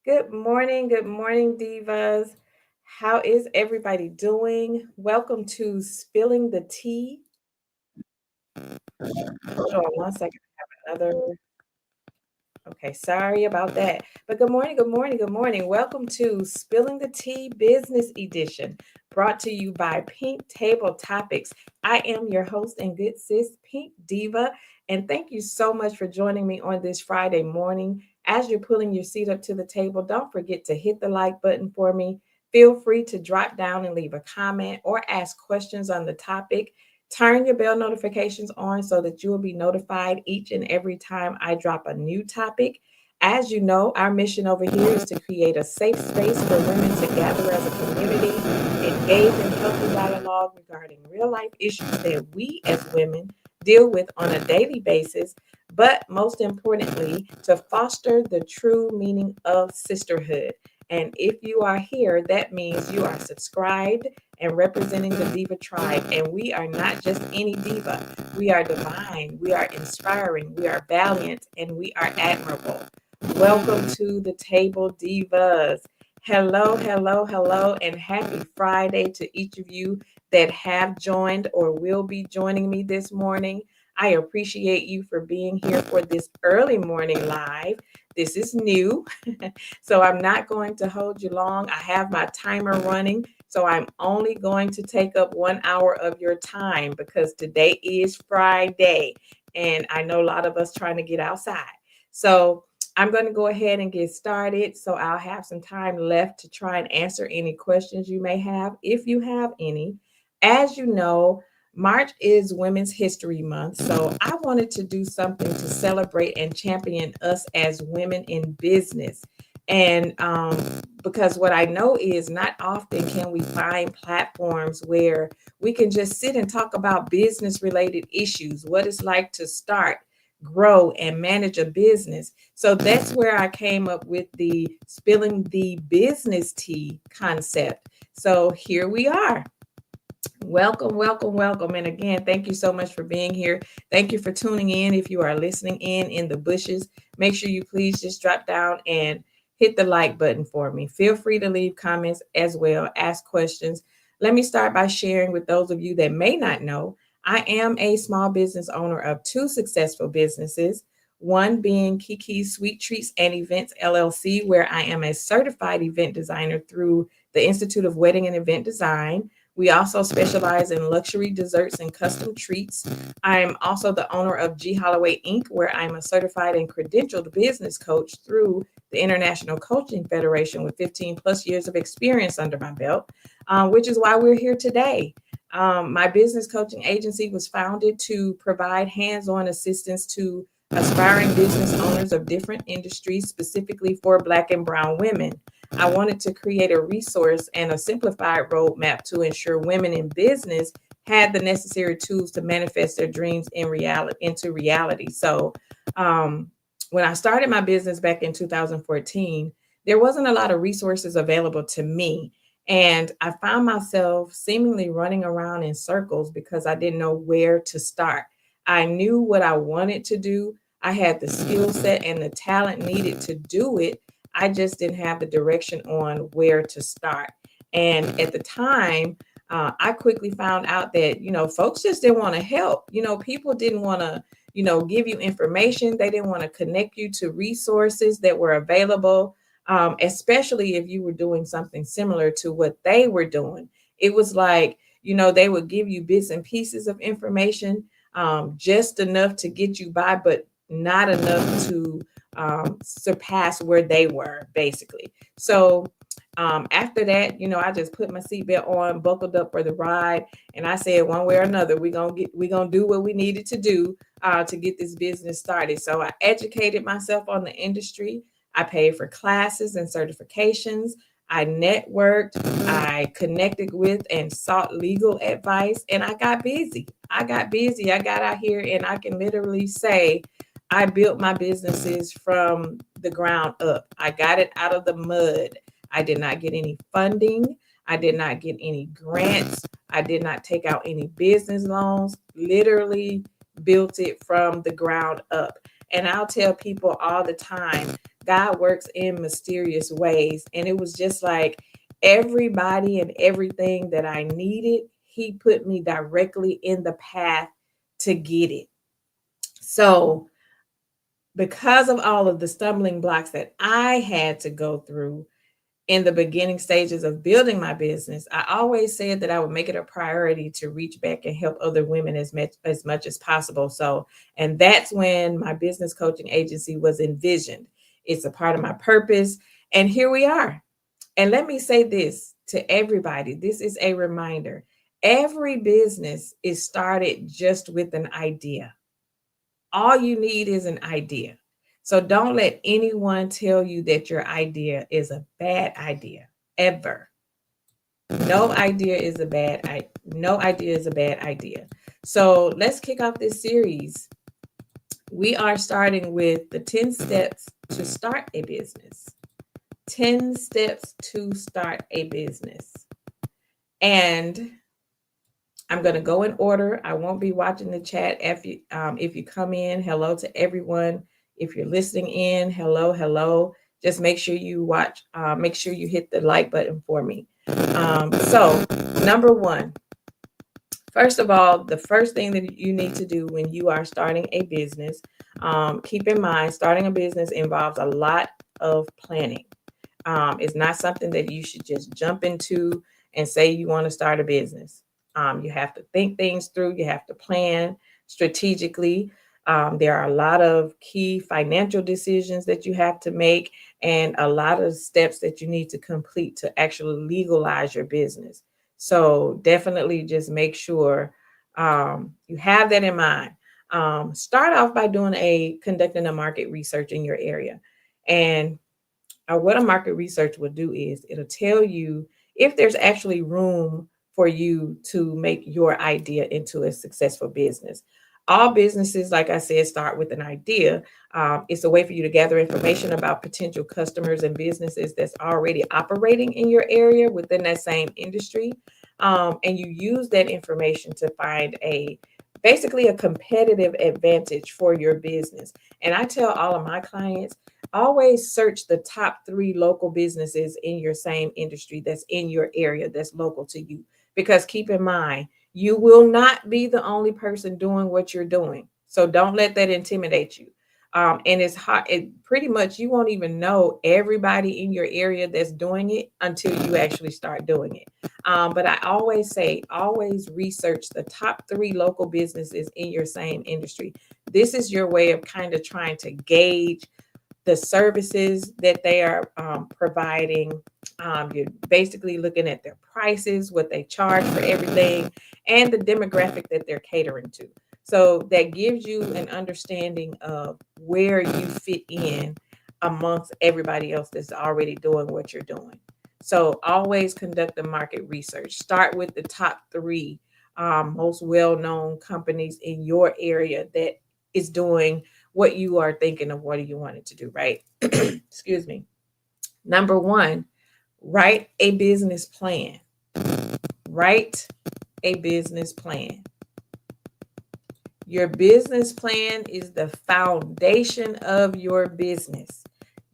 Good morning, divas. How is everybody doing? Welcome to Spilling the Tea. Hold on one second. I have another. Okay, sorry about that. But good morning, good morning, good morning. Welcome to Spilling the Tea Business Edition, brought to you by Pink Table Topics. I am your host and good sis, Pink Diva, and thank you so much for joining me on this Friday morning. As you're pulling your seat up to the table, don't forget to hit the like button for me. Feel free to drop down and leave a comment or ask questions on the topic. Turn your bell notifications on so that you will be notified each and every time I drop a new topic. As you know, our mission over here is to create a safe space for women to gather as a community, engage in healthy dialogue regarding real life issues that we as women deal with on a daily basis, but most importantly, to foster the true meaning of sisterhood. And if you are here, that means you are subscribed and representing the Diva Tribe. And we are not just any diva. We are divine, we are inspiring, we are valiant, and we are admirable. Welcome to the table, divas. Hello, hello, hello, and happy Friday to each of you that have joined or will be joining me this morning. I appreciate you for being here for this early morning live. This is new, so I'm not going to hold you long. I have my timer running, so I'm only going to take up 1 hour of your time because today is Friday, and I know a lot of us trying to get outside. So I'm going to go ahead and get started. So I'll have some time left to try and answer any questions you may have, if you have any. As you know, March is Women's History Month, so I wanted to do something to celebrate and champion us as women in business. And because what I know is not often can we find platforms where we can just sit and talk about business related issues, what it's like to start, grow, and manage a business. So that's where I came up with the spilling the business tea concept. So here we are. Welcome, welcome, welcome. And again, thank you so much for being here. Thank you for tuning in. If you are listening in the bushes, make sure you please just drop down and hit the like button for me. Feel free to leave comments as well, ask questions. Let me start by sharing with those of you that may not know, I am a small business owner of two successful businesses. One being Kiki's Sweet Treats and Events LLC, where I am a certified event designer through the Institute of Wedding and Event Design. We also specialize in luxury desserts and custom treats. I'm also the owner of G Holloway Inc., where I'm a certified and credentialed business coach through the International Coaching Federation with 15 plus years of experience under my belt, which is why we're here today. My business coaching agency was founded to provide hands on assistance to aspiring business owners of different industries, specifically for Black and Brown women. I wanted to create a resource and a simplified roadmap to ensure women in business had the necessary tools to manifest their dreams in reality into reality. So um, when I started my business back in 2014, there wasn't a lot of resources available to me. And I found myself seemingly running around in circles because I didn't know where to start. I knew what I wanted to do. I had the skill set and the talent needed to do it. I just didn't have the direction on where to start. And at the time, I quickly found out that, folks just didn't want to help. People didn't want to, give you information. They didn't want to connect you to resources that were available, especially if you were doing something similar to what they were doing. It was like, they would give you bits and pieces of information, just enough to get you by, but not enough to surpass where they were, basically. So after that, I just put my seatbelt on, buckled up for the ride, and I said, one way or another, we're gonna do what we needed to get this business started. So I educated myself on the industry. I paid for classes and certifications. I networked, I connected with and sought legal advice, and I got busy. I got busy. I got out here, and I can literally say I built my businesses from the ground up. I got it out of the mud. I did not get any funding. I did not get any grants. I did not take out any business loans. Literally built it from the ground up. And I'll tell people all the time God works in mysterious ways. And it was just like everybody and everything that I needed, He put me directly in the path to get it. So, because of all of the stumbling blocks that I had to go through in the beginning stages of building my business, I always said that I would make it a priority to reach back and help other women as much as possible. So, and that's when my business coaching agency was envisioned. It's a part of my purpose, and here we are. And let me say this to everybody. This is a reminder. Every business is started just with an idea. All you need is an idea. So don't let anyone tell you that your idea is a bad idea ever. No idea is a bad no idea is a bad idea. So let's kick off this series. We are starting with the 10 steps to start a business. 10 steps to start a business. And I'm going to go in order. I won't be watching the chat if you come in. Hello to everyone. If you're listening in, hello, hello. Just make sure you watch. Make sure you hit the like button for me. So, number one, first of all, the first thing that you need to do when you are starting a business, keep in mind, starting a business involves a lot of planning. It's not something that you should just jump into and say you want to start a business. You have to think things through, you have to plan strategically. There are a lot of key financial decisions that you have to make, and a lot of steps that you need to complete to actually legalize your business. So, definitely just make sure you have that in mind. Start off by conducting a market research in your area. And what a market research will do is it'll tell you if there's actually room for you to make your idea into a successful business. All businesses, like I said, start with an idea. It's a way for you to gather information about potential customers and businesses that's already operating in your area within that same industry. And you use that information to find basically a competitive advantage for your business. And I tell all of my clients, always search the top 3 local businesses in your same industry that's in your area that's local to you. Because keep in mind, you will not be the only person doing what you're doing. So don't let that intimidate you. And it's hard. Pretty much you won't even know everybody in your area that's doing it until you actually start doing it. But I always say, always research the top 3 local businesses in your same industry. This is your way of kind of trying to gauge the services that they are providing. You're basically looking at their prices, what they charge for everything, and the demographic that they're catering to. So that gives you an understanding of where you fit in amongst everybody else that's already doing what you're doing. So always conduct the market research. Start with the top 3 most well-known companies in your area that is doing what you are thinking of what do you want it to do, right? Excuse me. Number 1, write a business plan. Write a business plan. Your business plan is the foundation of your business.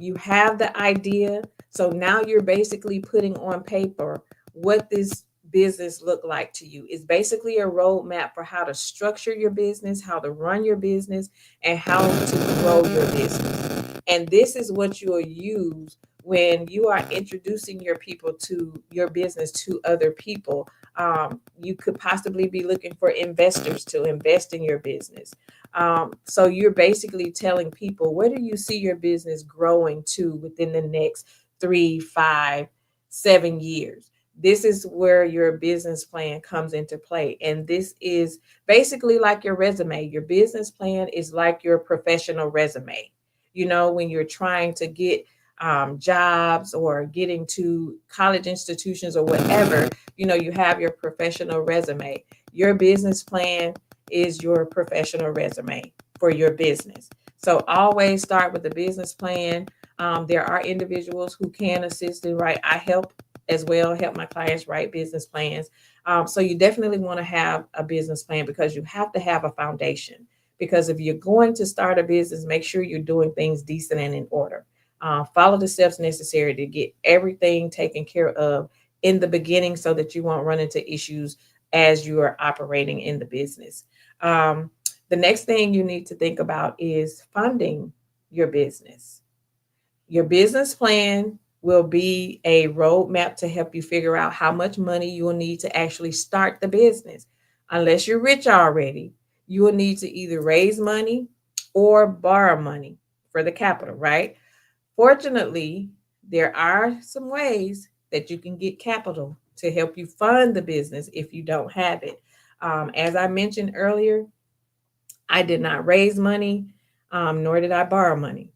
You have the idea, so now you're basically putting on paper what this business look like to you. It's basically a roadmap for how to structure your business, how to run your business, and how to grow your business. And this is what you'll use when you are introducing your business to other people. You could possibly be looking for investors to invest in your business. So you're basically telling people, where do you see your business growing to within the next 3, 5, 7 years? This is where your business plan comes into play. And this is basically like your resume. Your business plan is like your professional resume. When you're trying to get jobs or getting to college institutions or whatever, you have your professional resume. Your business plan is your professional resume for your business. So always start with the business plan. There are individuals who can assist and write. I help as well, help my clients write business plans. So you definitely want to have a business plan because you have to have a foundation. Because if you're going to start a business, make sure you're doing things decent and in order. Follow the steps necessary to get everything taken care of in the beginning so that you won't run into issues as you are operating in the business. Um, the next thing you need to think about is funding your business. Your business plan will be a roadmap to help you figure out how much money you will need to actually start the business. Unless you're rich already, you will need to either raise money or borrow money for the capital, right? Fortunately, there are some ways that you can get capital to help you fund the business if you don't have it. As I mentioned earlier, I did not raise money, nor did I borrow money.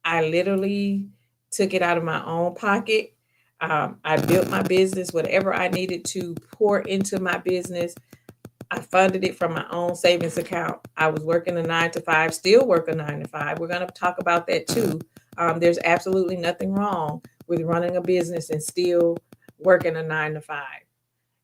I literally took it out of my own pocket. I built my business, whatever I needed to pour into my business. I funded it from my own savings account. I was working a 9 to 5, still work a 9 to 5. We're going to talk about that too. There's absolutely nothing wrong with running a business and still working a 9 to 5.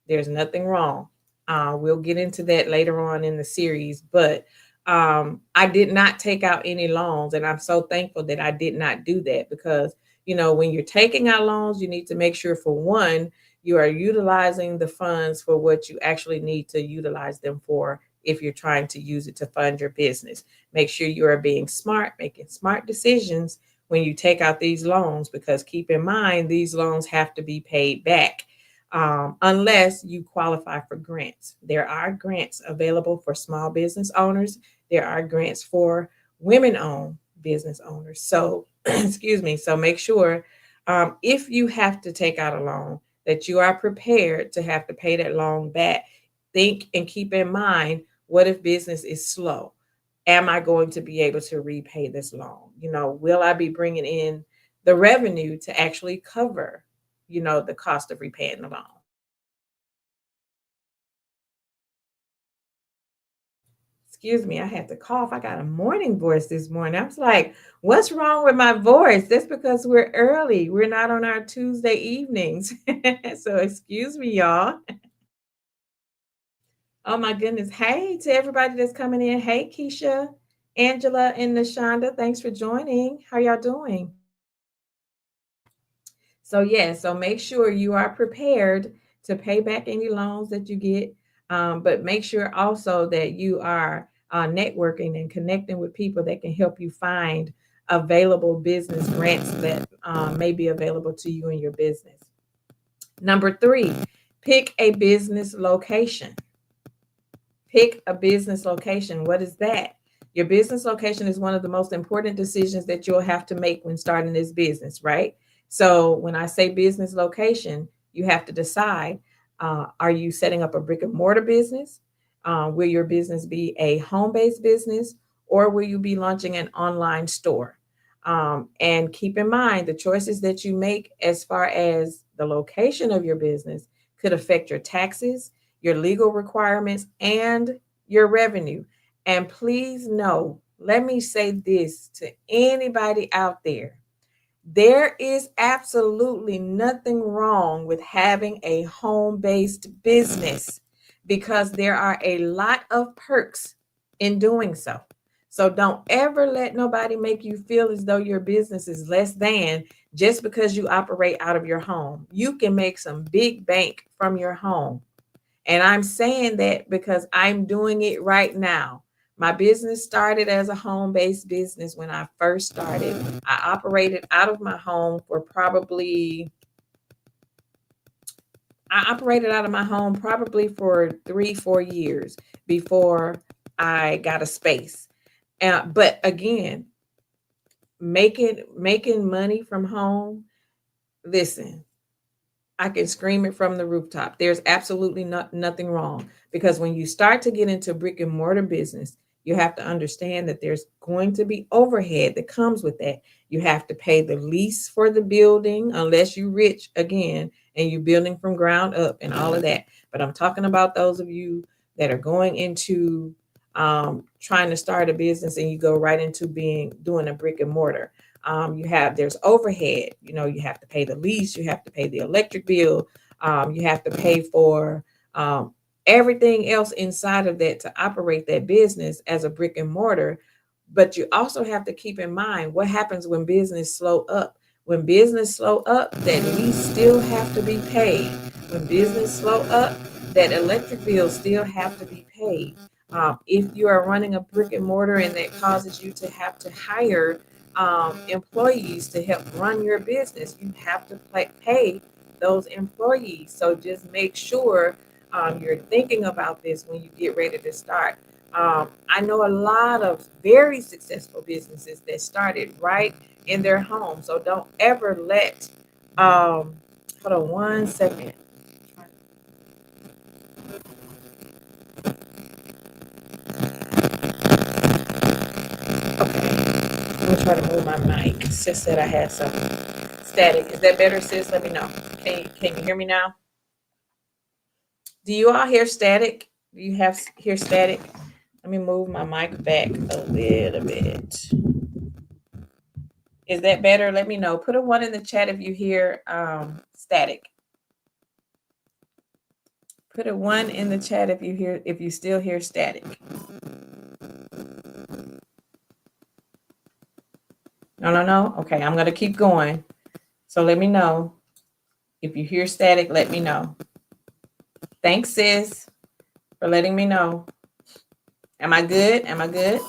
There's nothing wrong. We'll get into that later on in the series, but I did not take out any loans, and I'm so thankful that I did not do that because when you're taking out loans, you need to make sure for one you are utilizing the funds for what you actually need to utilize them for. If you're trying to use it to fund your business, make sure you are being smart, making smart decisions when you take out these loans, because keep in mind these loans have to be paid back unless you qualify for grants. There are grants available for small business owners. There are grants for women owned business owners. So, excuse me. So, make sure if you have to take out a loan, that you are prepared to have to pay that loan back. Think and keep in mind, what if business is slow? Am I going to be able to repay this loan? Will I be bringing in the revenue to actually cover, the cost of repaying the loan? Excuse me, I had to cough. I got a morning voice this morning. I was like, what's wrong with my voice? That's because we're early. We're not on our Tuesday evenings. So excuse me, y'all. Oh my goodness. Hey to everybody that's coming in. Hey, Keisha, Angela, and Nashonda. Thanks for joining. How y'all doing? So yeah, so make sure you are prepared to pay back any loans that you get, but make sure also that you are networking and connecting with people that can help you find available business grants that may be available to you in your business. Number three, pick a business location. Pick a business location. What is that? Your business location is one of the most important decisions that you'll have to make when starting this business, right? So, when I say business location, you have to decide, are you setting up a brick and mortar business? Will your business be a home based business, or will you be launching an online store? And keep in mind, the choices that you make as far as the location of your business could affect your taxes, your legal requirements, and your revenue. And please know, let me say this to anybody out there: there is absolutely nothing wrong with having a home based business, because there are a lot of perks in doing so. So don't ever let nobody make you feel as though your business is less than just because you operate out of your home. You can make some big bank from your home. And I'm saying that because I'm doing it right now. My business started as a home based business when I first started. I operated out of my home for probably, I operated out of my home probably for 3, 4 years before I got a space. But again, making money from home, listen, I can scream it from the rooftop. There's absolutely nothing wrong, because when you start to get into brick and mortar business, you have to understand that there's going to be overhead that comes with that. You have to pay the lease for the building, unless you're rich again and you're building from ground up and all of that. But I'm talking about those of you that are going into trying to start a business and you go right into being doing a brick and mortar. There's overhead. You have to pay the lease, you have to pay the electric bill, you have to pay for everything else inside of that to operate that business as a brick and mortar. But you also have to keep in mind what happens when business slow up. When business slow up, that lease still have to be paid. When business slow up, that electric bills still have to be paid. If you are running a brick and mortar and that causes you to have to hire employees to help run your business, you have to pay those employees. So just make sure you're thinking about this when you get ready to start. I know a lot of very successful businesses that started right in their home. So don't ever let, hold on one second. Okay, let me try to move my mic. Sis said I had some static. Is that better, sis? Let me know. Can you hear me now? Do you all hear static? Do you hear static? Let me move my mic back a little bit. Is that better? Let me know. Put a one in the chat if you hear static. Put a one in the chat if you still hear static. No, no, no. Okay, I'm gonna keep going. So let me know. If you hear static, let me know. Thanks, sis, for letting me know. Am I good? Am I good?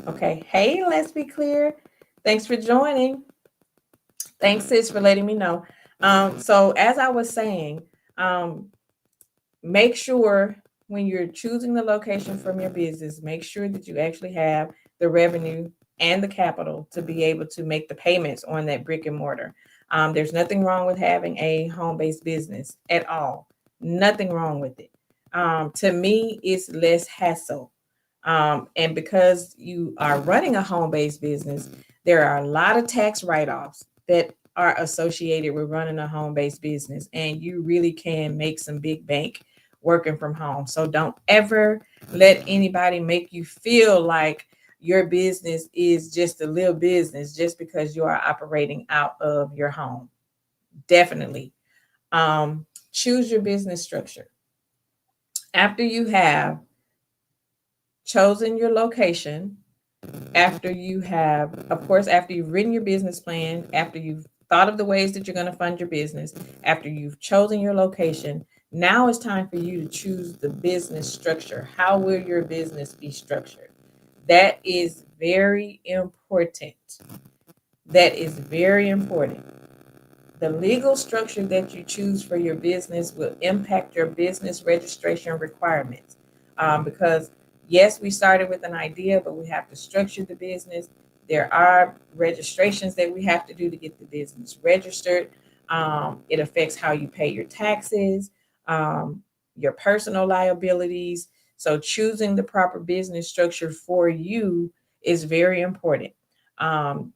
Okay. Hey, let's be clear. Thanks for joining. Thanks, sis, for letting me know. So as I was saying, um, make sure when you're choosing the location from your business, make sure that you actually have the revenue and the capital to be able to make the payments on that brick and mortar. There's nothing wrong with having a home-based business at all. Nothing wrong with it. To me, it's less hassle. And because you are running a home-based business, there are a lot of tax write-offs that are associated with running a home-based business, and you really can make some big bank working from home. So don't ever let anybody make you feel like your business is just a little business just because you are operating out of your home. Definitely. Choose your business structure. After you have chosen your location, after you have, of course, after you've written your business plan, after you've thought of the ways that you're going to fund your business, after you've chosen your location, now it's time for you to choose the business structure. How will your business be structured? That is very important. That is very important. The legal structure that you choose for your business will impact your business registration requirements. Because, yes, we started with an idea, but we have to structure the business. There are registrations that we have to do to get the business registered. It affects how you pay your taxes, your personal liabilities. So, choosing the proper business structure for you is very important. Um,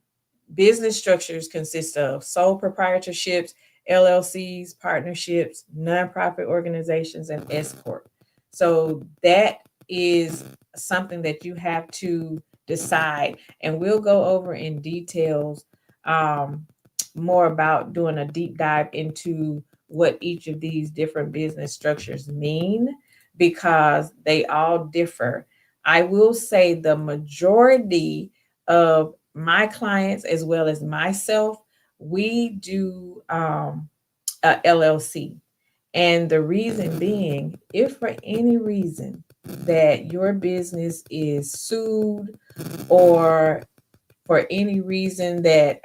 Business structures consist of sole proprietorships, LLCs, partnerships, nonprofit organizations, and S Corp. So that is something that you have to decide. And we'll go over in details more about doing a deep dive into what each of these different business structures mean because they all differ. I will say the majority of my clients as well as myself, we do a LLC. And the reason being, if for any reason that your business is sued or for any reason that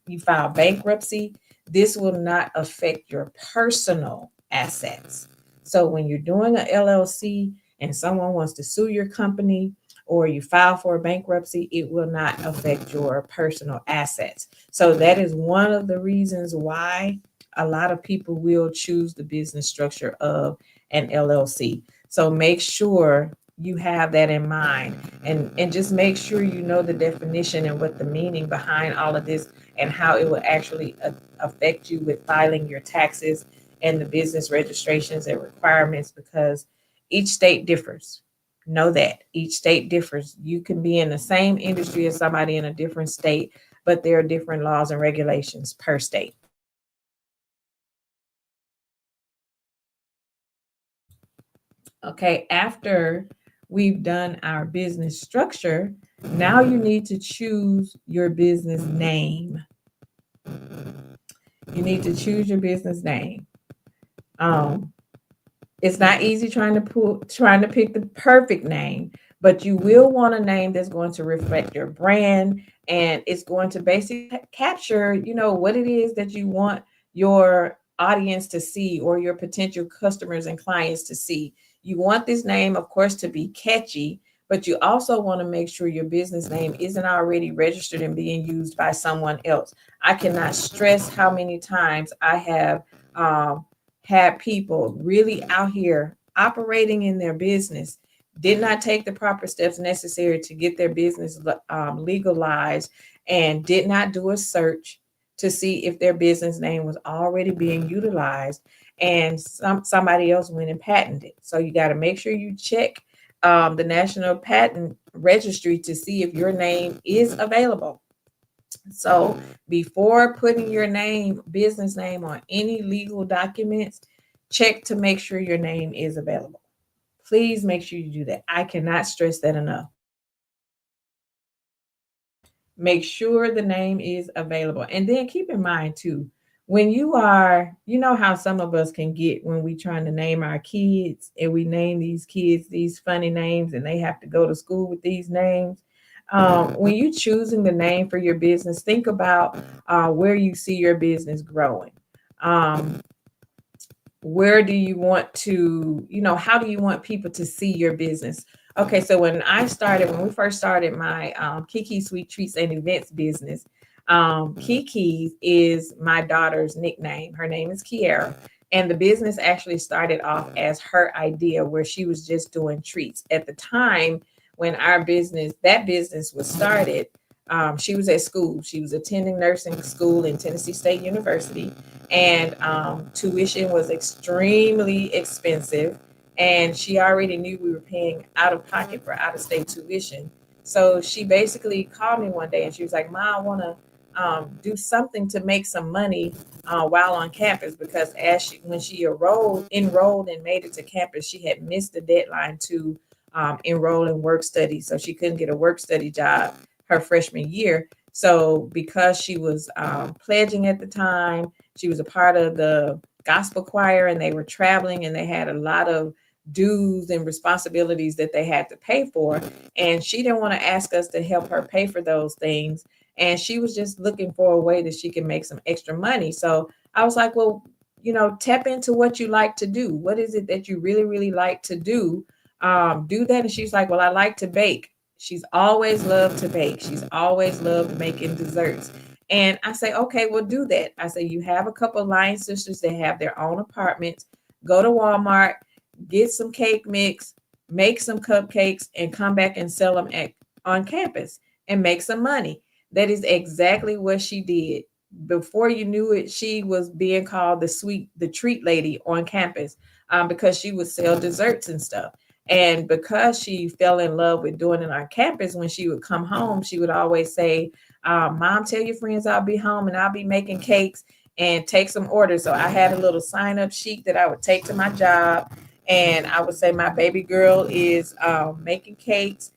you file bankruptcy, this will not affect your personal assets. So when you're doing a LLC and someone wants to sue your company or you file for a bankruptcy, it will not affect your personal assets. So that is one of the reasons why a lot of people will choose the business structure of an LLC. So make sure you have that in mind and just make sure you know the definition and what the meaning behind all of this and how it will actually affect you with filing your taxes and the business registrations and requirements because each state differs. Know that each state differs. You can be in the same industry as somebody in a different state, but there are different laws and regulations per state. Okay, after we've done our business structure, now you need to choose your business name. You need to choose your business name. Um, it's not easy trying to pick the perfect name, but you will want a name that's going to reflect your brand, and it's going to basically capture, what it is that you want your audience to see, or your potential customers and clients to see. You want this name, of course, to be catchy, but you also want to make sure your business name isn't already registered and being used by someone else. I cannot stress how many times I have um, had people really out here operating in their business, did not take the proper steps necessary to get their business legalized, and did not do a search to see if their business name was already being utilized, and somebody else went and patented it. So you got to make sure you check the National Patent Registry to see if your name is available. So before putting your name, business name, on any legal documents, check to make sure your name is available. Please make sure you do that. I cannot stress that enough. Make sure the name is available. And then keep in mind too, when you are, how some of us can get when we trying to name our kids, and we name these kids these funny names and they have to go to school with these names. When you choosing the name for your business, think about where you see your business growing. Um, where do you want to, how do you want people to see your business? Okay, so when we first started my Kiki Sweet Treats and Events business, Kiki is my daughter's nickname. Her name is Kiara. And the business actually started off as her idea, where she was just doing treats. At the time when that business was started, she was at school. She was attending nursing school in Tennessee State University, and tuition was extremely expensive. And she already knew we were paying out of pocket for out of state tuition. So she basically called me one day and she was like, "Ma, I want to do something to make some money while on campus," because when she enrolled and made it to campus, she had missed the deadline to enroll in work study, so she couldn't get a work study job her freshman year. So because she was pledging at the time, she was a part of the gospel choir, and they were traveling, and they had a lot of dues and responsibilities that they had to pay for. And she didn't want to ask us to help her pay for those things. And she was just looking for a way that she can make some extra money. So I was like, well, tap into what you like to do. What is it that you really, really like to do? Do that. And she's like, well, I like to bake. She's always loved to bake. She's always loved making desserts. And I say, okay, well, do that. I say, you have a couple of line sisters that have their own apartments. Go to Walmart, get some cake mix, make some cupcakes, and come back and sell them on campus and make some money. That is exactly what she did. Before you knew it, she was being called the treat lady on campus, because she would sell desserts and stuff. And because she fell in love with doing it on campus, when she would come home, she would always say, "Mom, tell your friends I'll be home and I'll be making cakes," and take some orders. So I had a little sign up sheet that I would take to my job, and I would say, "My baby girl is making cakes.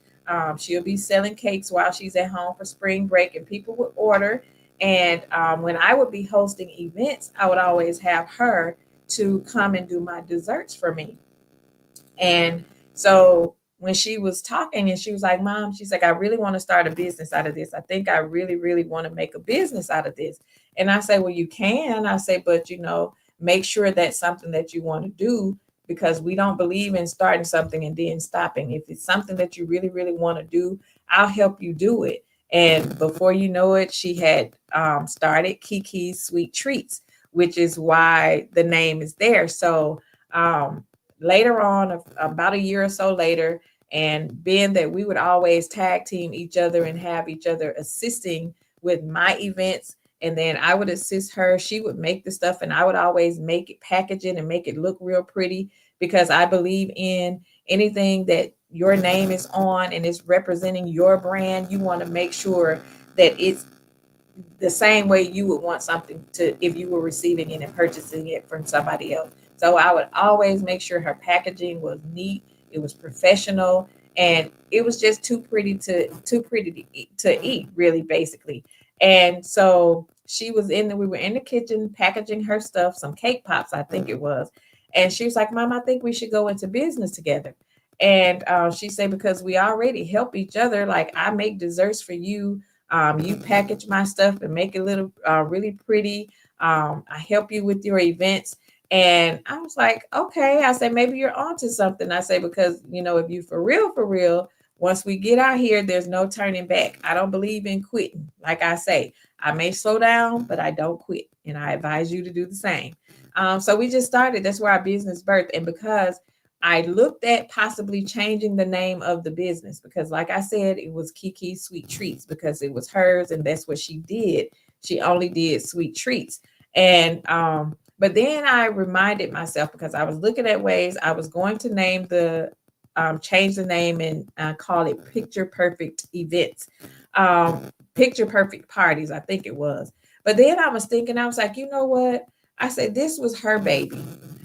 She'll be selling cakes while she's at home for spring break," and people would order. And when I would be hosting events, I would always have her to come and do my desserts for me. And so when she was talking and she was like, "Mom," she's like, "I really want to start a business out of this. I think I really, really want to make a business out of this." And I say, "Well, you can." I say, "But, make sure that's something that you want to do, because we don't believe in starting something and then stopping. If it's something that you really, really want to do, I'll help you do it." And before you know it, she had started Kiki's Sweet Treats, which is why the name is there. So, um, later on, about a year or so later, and being that we would always tag team each other and have each other assisting with my events, and then I would assist her. She would make the stuff, and I would always make it, package it, and make it look real pretty, because I believe in anything that your name is on and it's representing your brand. You want to make sure that it's the same way you would want something to if you were receiving it and purchasing it from somebody else. So I would always make sure her packaging was neat, it was professional, and it was just too pretty to eat, really, basically. And so we were in the kitchen packaging her stuff, some cake pops, I think it was. And she was like, Mom, I think we should go into business together. And she said, because we already help each other. Like, I make desserts for you. You package my stuff and make it little really pretty. I help you with your events. And I was like, okay. I said, maybe you're onto something. I say, because, if you for real, once we get out here, there's no turning back. I don't believe in quitting. Like I say, I may slow down, but I don't quit. And I advise you to do the same. So we just started. That's where our business birthed. And because I looked at possibly changing the name of the business, because, like I said, it was Kiki's Sweet Treats because it was hers and that's what she did. She only did sweet treats. And but then I reminded myself, because I was looking at ways I was going to change the name and call it Picture Perfect Events, Picture Perfect Parties, I think it was. But then I was thinking, I was like, you know what? I said, this was her baby.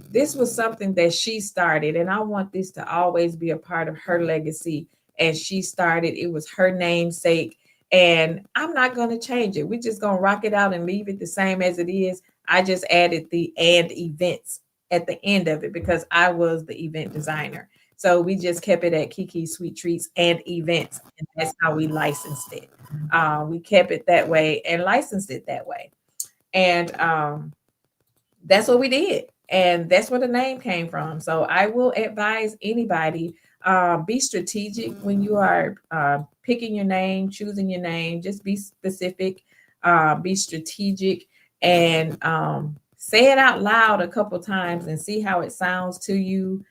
This was something that she started, and I want this to always be a part of her legacy. And she started, it was her namesake, and I'm not going to change it. We're just going to rock it out and leave it the same as it is. I just added the and events at the end of it because I was the event designer. So we just kept it at Kiki Sweet Treats and Events, and that's how we licensed it. We kept it that way and licensed it that way, and that's what we did, and that's where the name came from. So I will advise anybody, be strategic when you are picking your name, choosing your name. Just be specific, be strategic, and say it out loud a couple times and see how it sounds to you.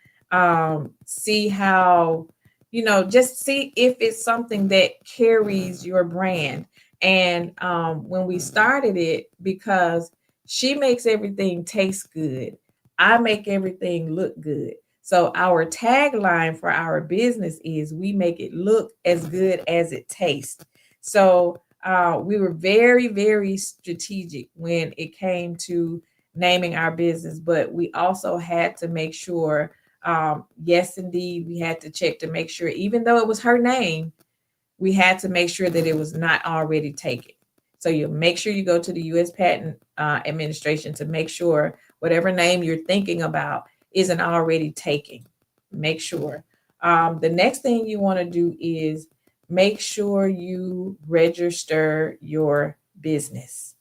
See how, just see if it's something that carries your brand. And when we started it, because she makes everything taste good, I make everything look good. So our tagline for our business is, we make it look as good as it tastes. So we were very, very strategic when it came to naming our business, but we also had to make sure, yes, indeed, we had to check to make sure, even though it was her name, we had to make sure that it was not already taken. So you make sure you go to the U.S. Patent Administration to make sure whatever name you're thinking about isn't already taken. Make sure. The next thing you want to do is make sure you register your business.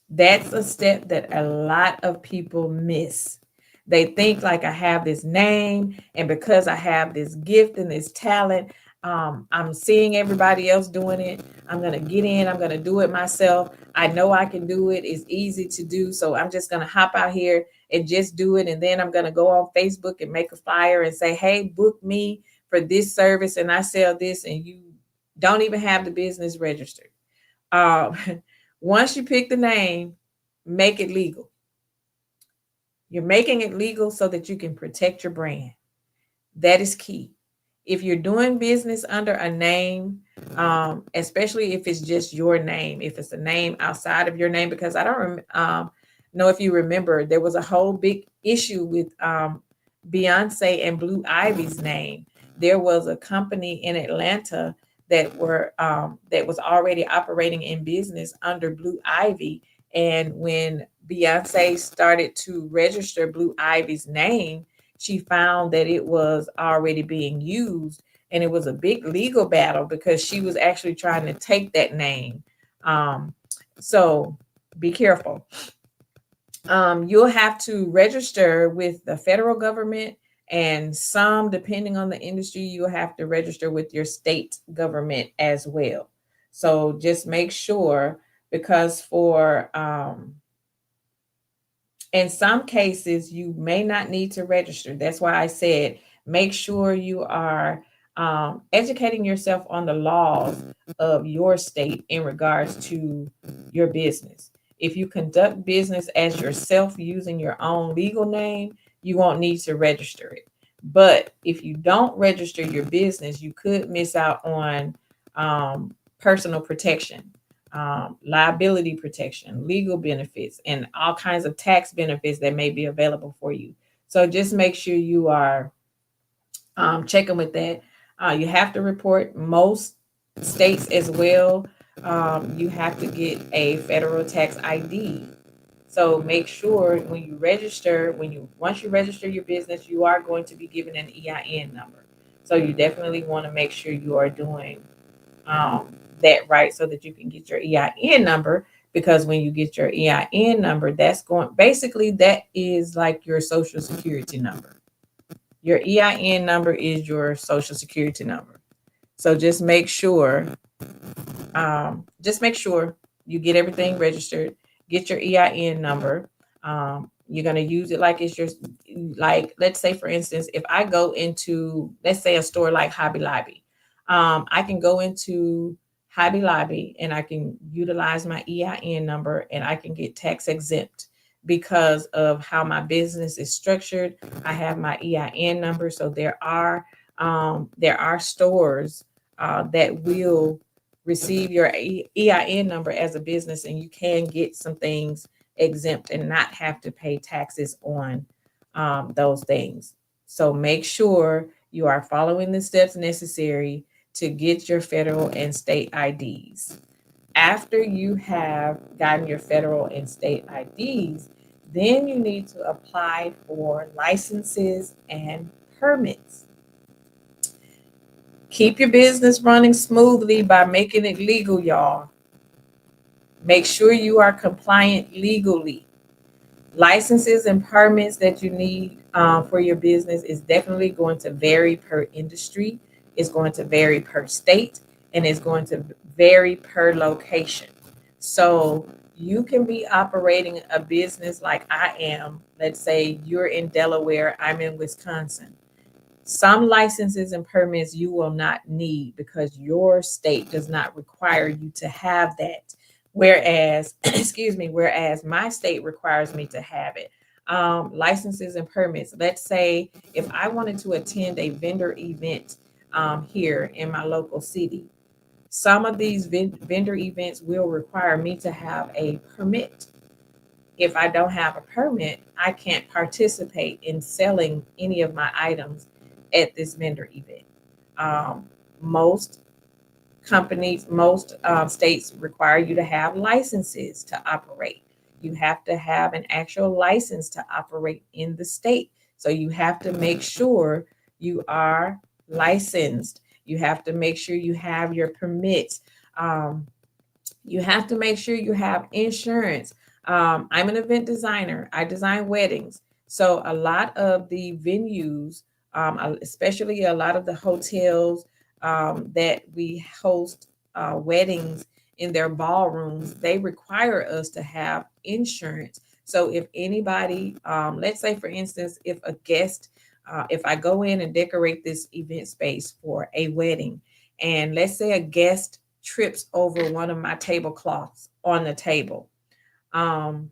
That's a step that a lot of people miss. They think, like, I have this name, and because I have this gift and this talent, I'm seeing everybody else doing it. I'm going to get in, I'm going to do it myself. I know I can do it. It's easy to do. So I'm just going to hop out here and just do it. And then I'm going to go on Facebook and make a flyer and say, hey, book me for this service. And I sell this. And you don't even have the business registered. Um, Once you pick the name, make it legal. You're making it legal so that you can protect your brand. That is key. If you're doing business under a name, especially if it's just your name, if it's a name outside of your name, because I don't know if you remember, there was a whole big issue with Beyonce and Blue Ivy's name. There was a company in Atlanta that was already operating in business under Blue Ivy, and when Beyonce started to register Blue Ivy's name, she found that it was already being used, and it was a big legal battle because she was actually trying to take that name. Um, so be careful. You'll have to register with the federal government, and some, depending on the industry, you'll have to register with your state government as well. So just make sure, because for in some cases, you may not need to register. That's why I said make sure you are educating yourself on the laws of your state in regards to your business. If you conduct business as yourself using your own legal name, you won't need to register it. But if you don't register your business, you could miss out on personal protection. liability protection, legal benefits, and all kinds of tax benefits that may be available for you. So just make sure you are checking with that. You have to report most states as well. You have to get a federal tax ID. So make sure when you register, once you register your business, you are going to be given an EIN number. So you definitely want to make sure you are doing that right so that you can get your EIN number. Because when you get your EIN number, that is like your social security number. Your EIN number is your social security number. So just make sure you get everything registered, get your EIN number. You're going to use it like it's your, like, let's say, for instance, if I go into, let's say, a store like Hobby Lobby, I can go into Hobby Lobby and I can utilize my EIN number and I can get tax exempt because of how my business is structured. I have my EIN number. So there are stores that will receive your EIN number as a business, and you can get some things exempt and not have to pay taxes on those things. So make sure you are following the steps necessary to get your federal and state IDs. After you have gotten your federal and state IDs, then you need to apply for licenses and permits. Keep your business running smoothly by making it legal, y'all. Make sure you are compliant legally. Licenses and permits that you need for your business is definitely going to vary per industry. It's going to vary per state, and it's going to vary per location. So you can be operating a business like I am. Let's say you're in Delaware, I'm in Wisconsin. Some licenses and permits you will not need because your state does not require you to have that. Whereas, whereas my state requires me to have it. Licenses and permits. Let's say if I wanted to attend a vendor event here in my local city, some of these vendor events will require me to have a permit. If I don't have a permit, I can't participate in selling any of my items at this vendor event. Most states require you to have licenses to operate. You have to have an actual license to operate in the state. So you have to make sure you are licensed. You have to make sure you have your permits. You have to make sure you have insurance. I'm an event designer. I design weddings. So a lot of the venues, especially a lot of the hotels that we host weddings in their ballrooms, they require us to have insurance. So if anybody, let's say for instance, if I go in and decorate this event space for a wedding, and let's say a guest trips over one of my tablecloths on the table, um,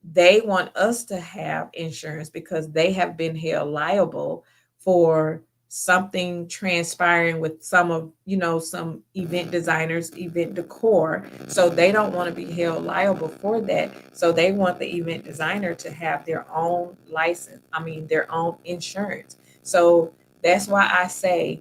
they want us to have insurance because they have been held liable for something transpiring with some event designers, event decor. So they don't want to be held liable for that. So they want the event designer to have their own license, their own insurance. So that's why I say,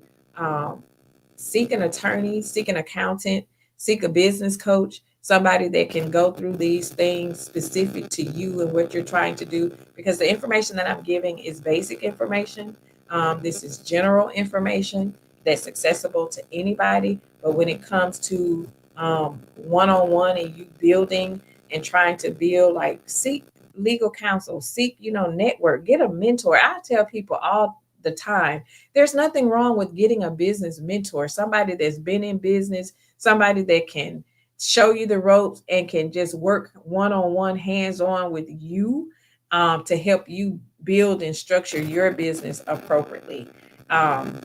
seek an attorney, seek an accountant, seek a business coach, somebody that can go through these things specific to you and what you're trying to do. Because the information that I'm giving is basic information. This is general information that's accessible to anybody. But when it comes to one-on-one and you building and trying to build, like, seek legal counsel, seek, network, get a mentor. I tell people all the time, there's nothing wrong with getting a business mentor, somebody that's been in business, somebody that can show you the ropes and can just work one-on-one, hands-on with you, to help you build and structure your business appropriately. Um,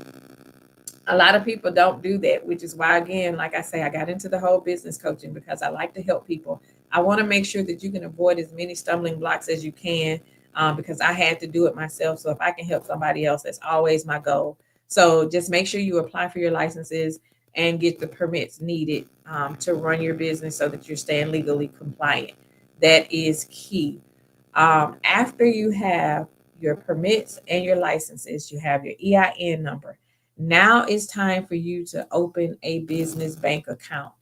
a lot of people don't do that, which is why, again, like I say, I got into the whole business coaching because I like to help people. I want to make sure that you can avoid as many stumbling blocks as you can, because I had to do it myself. So if I can help somebody else, that's always my goal. So just make sure you apply for your licenses. and get the permits needed to run your business so that you're staying legally compliant. That is key. After you have your permits and your licenses, you have your EIN number. Now it's time for you to open a business bank account.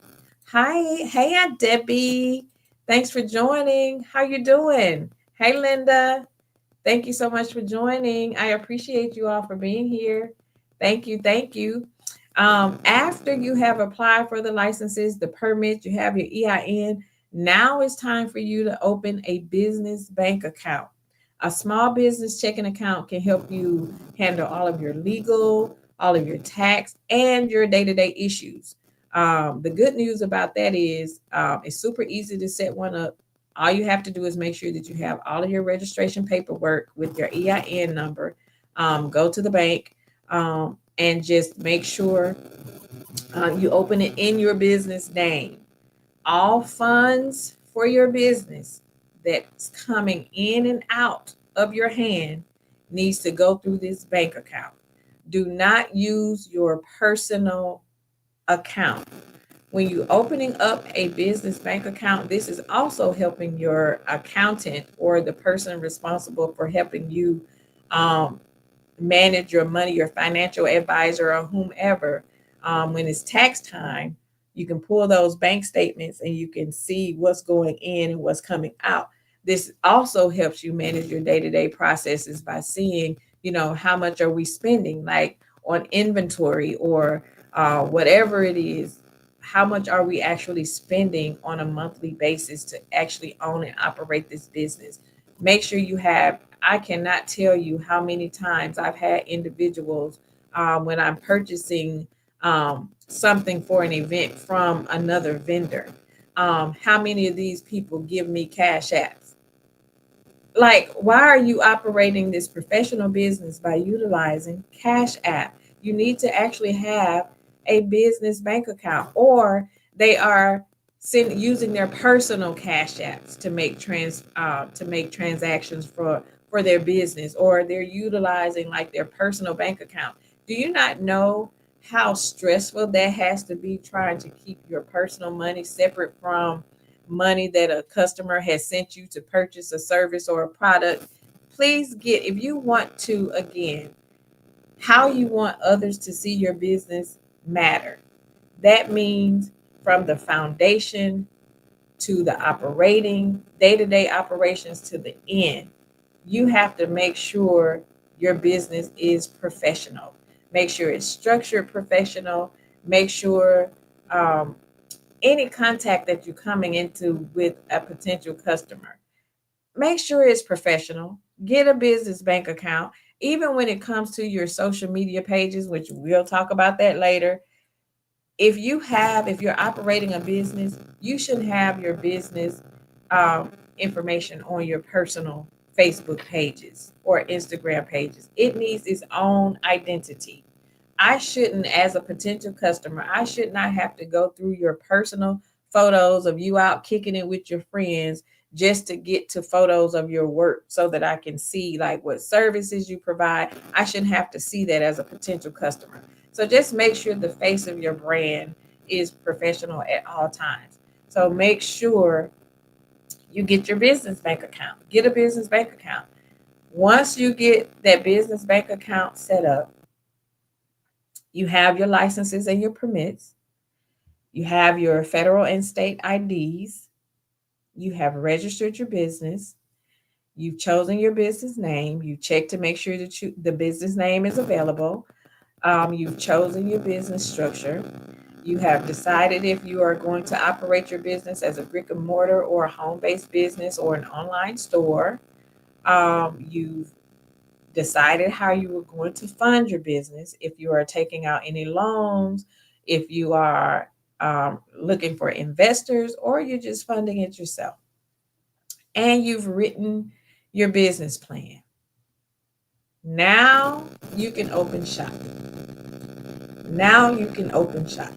Hi, hey Aunt Debbie. Thanks for joining. How you doing? Hey Linda. Thank you so much for joining. I appreciate you all for being here. Thank you. Thank you. After you have applied for the licenses, the permits, you have your EIN, now it's time for you to open a business bank account. A small business checking account can help you handle all of your legal, all of your tax, and your day to day issues. The good news about that is it's super easy to set one up. All you have to do is make sure that you have all of your registration paperwork with your EIN number. Go to the bank and just make sure you open it in your business name. All funds for your business that's coming in and out of your hand needs to go through this bank account. Do not use your personal account. When you opening up a business bank account, this is also helping your accountant or the person responsible for helping you um, manage your money, your financial advisor or whomever. When it's tax time, you can pull those bank statements and you can see what's going in and what's coming out. This also helps you manage your day-to-day processes by seeing, how much are we spending, like on inventory or whatever it is. How much are we actually spending on a monthly basis to actually own and operate this business? Make sure you have, I cannot tell you how many times I've had individuals when I'm purchasing something for an event from another vendor. How many of these people give me cash apps? Like, why are you operating this professional business by utilizing Cash App? You need to actually have a business bank account, or they are using their personal Cash Apps to make transactions for their business, or they're utilizing like their personal bank account. Do you not know how stressful that has to be trying to keep your personal money separate from money that a customer has sent you to purchase a service or a product? Please get, if you want to, again, how you want others to see your business matter. That means from the foundation to the operating, day to day operations to the end, you have to make sure your business is professional. Make sure it's structured professional. Make sure um, any contact that you're coming into with a potential customer, make sure it's professional. Get a business bank account. Even when it comes to your social media pages, which we'll talk about that later, if you're operating a business, you should have your business information on your personal Facebook pages or Instagram pages. It needs its own identity. I shouldn't, as a potential customer, I should not have to go through your personal photos of you out kicking it with your friends just to get to photos of your work so that I can see like what services you provide. I shouldn't have to see that as a potential customer. So just make sure the face of your brand is professional at all times. So make sure you get your business bank account. Get a business bank account. Once you get that business bank account set up, you have your licenses and your permits. You have your federal and state IDs. You have registered your business. You've chosen your business name. You check to make sure that the business name is available. You've chosen your business structure. You have decided if you are going to operate your business as a brick and mortar or a home based business or an online store. You've decided how you are going to fund your business, if you are taking out any loans, if you are looking for investors, or you're just funding it yourself. And you've written your business plan. Now you can open shop. Now you can open shop.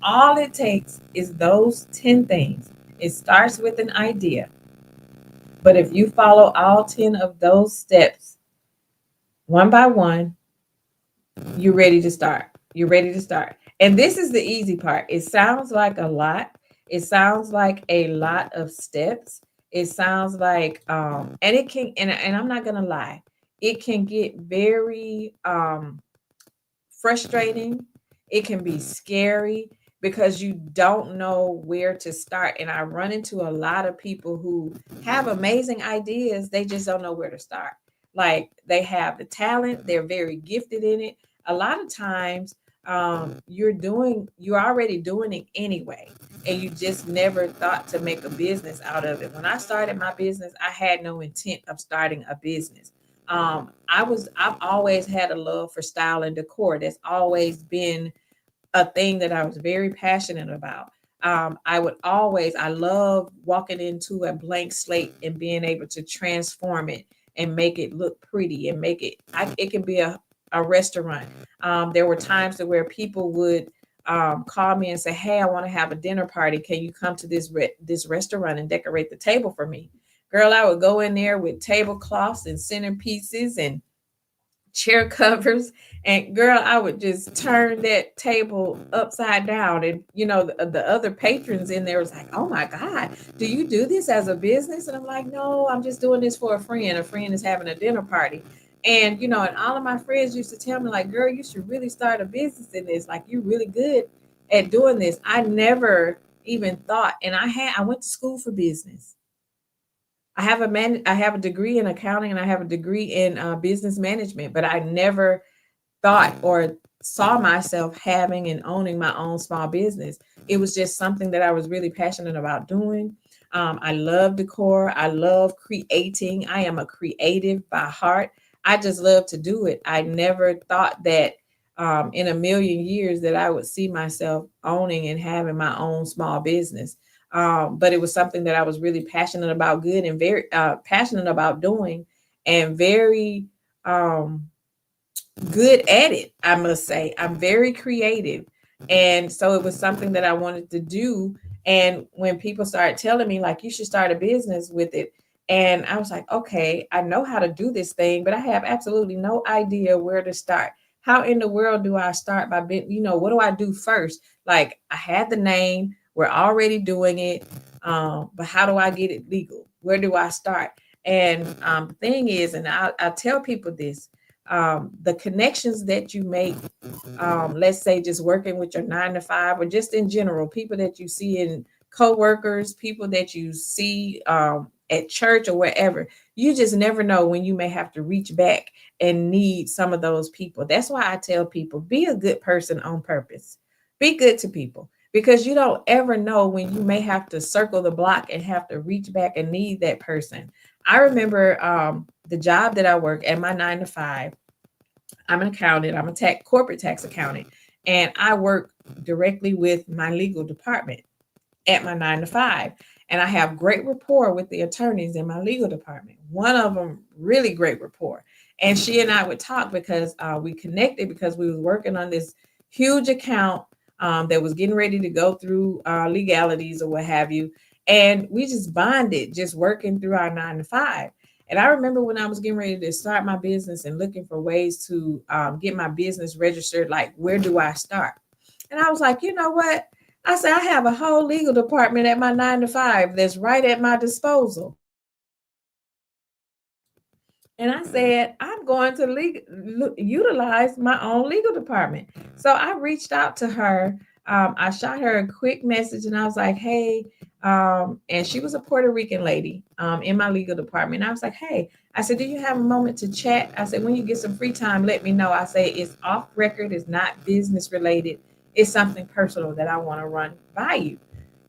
All it takes is those 10 things. It starts with an idea. But if you follow all 10 of those steps one by one, You're ready to start. You're ready to start. And this is the easy part. It sounds like a lot. It sounds like a lot of steps. It sounds like and it can and I'm not gonna lie, it can get very frustrating. It can be scary because you don't know where to start. And I run into a lot of people who have amazing ideas, they just don't know where to start. Like they have the talent, they're very gifted in it. A lot of times, you're already doing it anyway, and you just never thought to make a business out of it. When I started my business, I had no intent of starting a business. I've always had a love for style and decor. That's always been a thing that I was very passionate about. I love walking into a blank slate and being able to transform it and make it look pretty and it can be a restaurant. There were times that where people would call me and say, "Hey, I want to have a dinner party. Can you come to this restaurant and decorate the table for me?" Girl, I would go in there with tablecloths and centerpieces and chair covers, and girl, I would just turn that table upside down. And the other patrons in there was like, "Oh my god, do you do this as a business?" And I'm like, "No, I'm just doing this for a friend is having a dinner party." And all of my friends used to tell me like, "Girl, you should really start a business in this. Like, you're really good at doing this." I never even thought. And I went to school for business. I have a degree in accounting, and I have a degree in business management, but I never thought or saw myself having and owning my own small business. It was just something that I was really passionate about doing. I love decor. I love creating. I am a creative by heart. I just love to do it. I never thought that in a million years that I would see myself owning and having my own small business. But it was something that I was really passionate about, good and very passionate about doing, and very um, good at it. I must say, I'm very creative, and so it was something that I wanted to do. And when people started telling me like, "You should start a business with it," and I was like, "Okay, I know how to do this thing, but I have absolutely no idea where to start. How in the world do I start by being, what do I do first?" Like, I had the name, we're already doing it, but how do I get it legal? Where do I start? And the thing is, and I tell people this, the connections that you make, let's say just working with your 9 to 5, or just in general, people that you see in co-workers, people that you see at church or wherever, you just never know when you may have to reach back and need some of those people. That's why I tell people, be a good person on purpose. Be good to people, because you don't ever know when you may have to circle the block and have to reach back and need that person. I remember the job that I work at, my 9 to 5. I'm an accountant. I'm a corporate tax accountant, and I work directly with my legal department at my 9 to 5. And I have great rapport with the attorneys in my legal department. One of them, really great rapport. And she and I would talk because we connected because we was working on this huge account that was getting ready to go through legalities or what have you. And we just bonded, just working through our 9 to 5. And I remember when I was getting ready to start my business and looking for ways to get my business registered, like, where do I start? And I was like, you know what? I said, I have a whole legal department at my 9 to 5 that's right at my disposal. And I said, I'm going to utilize my own legal department. So I reached out to her. I shot her a quick message and I was like, "Hey," and she was a Puerto Rican lady in my legal department. And I was like, "Hey," I said, "Do you have a moment to chat?" I said, "When you get some free time, let me know." I say, "It's off record, it's not business related. It's something personal that I want to run by you."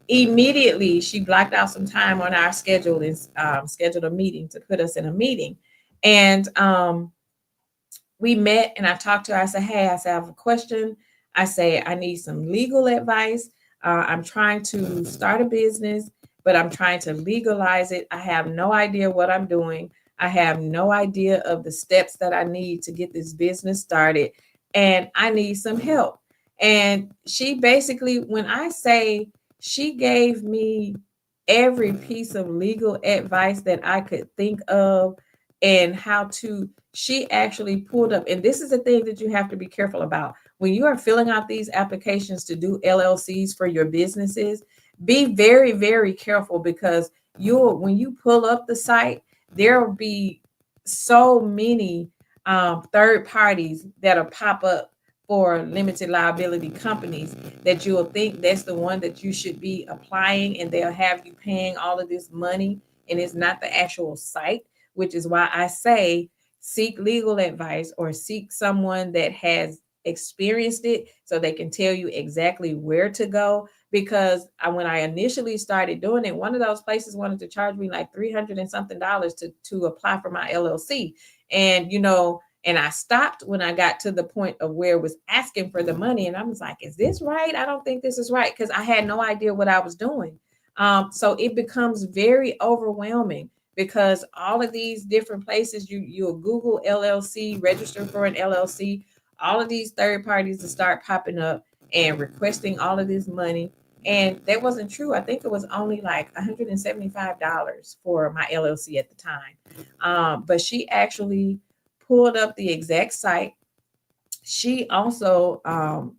Immediately, she blocked out some time on our schedule and scheduled a meeting to put us in a meeting. And we met and I talked to her. I said, "Hey," I said, "I have a question." I say, "I need some legal advice. I'm trying to start a business, but I'm trying to legalize it. I have no idea what I'm doing. I have no idea of the steps that I need to get this business started, and I need some help." And she basically, when I say, she gave me every piece of legal advice that I could think of, and how to, she actually pulled up, and this is the thing that you have to be careful about when you are filling out these applications to do LLCs for your businesses. Be very, very careful, because you'll, when you pull up the site, there will be so many third parties that'll pop up for limited liability companies, that you'll think that's the one that you should be applying, and they'll have you paying all of this money, and it's not the actual site, which is why I say seek legal advice or seek someone that has experienced it, so they can tell you exactly where to go. Because when I initially started doing it, one of those places wanted to charge me like 300 and something dollars to apply for my LLC. And, and I stopped when I got to the point of where it was asking for the money. And I was like, is this right? I don't think this is right, because I had no idea what I was doing. So it becomes very overwhelming, because all of these different places, you'll Google LLC, register for an LLC, all of these third parties to start popping up and requesting all of this money. And that wasn't true. I think it was only like $175 for my LLC at the time. But she actually pulled up the exact site. She also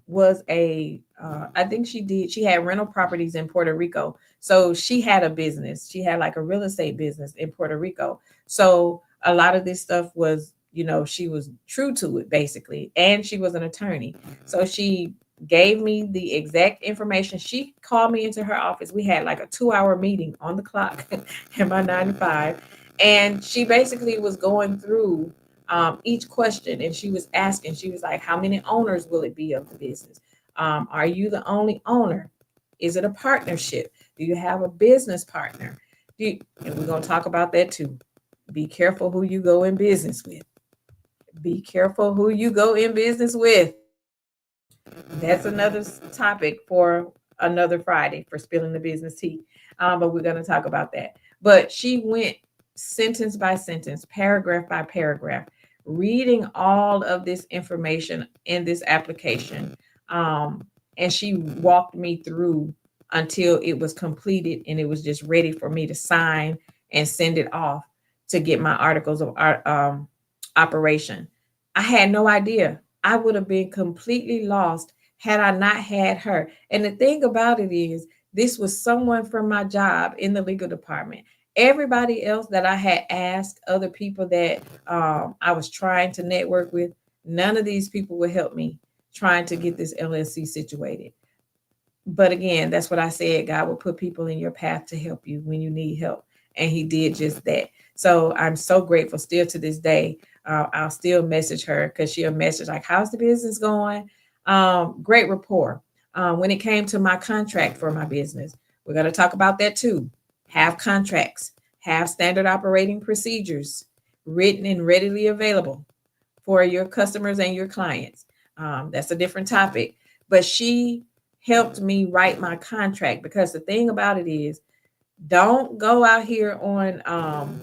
was I think she had rental properties in Puerto Rico. So she had a business. She had like a real estate business in Puerto Rico. So a lot of this stuff was, she was true to it basically. And she was an attorney. So she gave me the exact information. She called me into her office. We had like a 2-hour meeting on the clock in my 9 to 5. And she basically was going through each question, and she was asking, she was like, how many owners will it be of the business? Are you the only owner? Is it a partnership? Do you have a business partner? And we're going to talk about that too. Be careful who you go in business with. Be careful who you go in business with. That's another topic for another Friday for spilling the business tea. But we're going to talk about that. But she went sentence by sentence, paragraph by paragraph, reading all of this information in this application. And she walked me through until it was completed and it was just ready for me to sign and send it off to get my articles of operation. I had no idea. I would have been completely lost had I not had her. And the thing about it is, this was someone from my job in the legal department. Everybody else that I had asked, other people that I was trying to network with, none of these people would help me trying to get this LLC situated. But again, that's what I said. God will put people in your path to help you when you need help. And he did just that. So I'm so grateful still to this day. I'll still message her because she'll message like, how's the business going? Great rapport. When it came to my contract for my business, we're going to talk about that too. Have contracts, have standard operating procedures written and readily available for your customers and your clients. That's a different topic. But she helped me write my contract, because the thing about it is, don't go out here on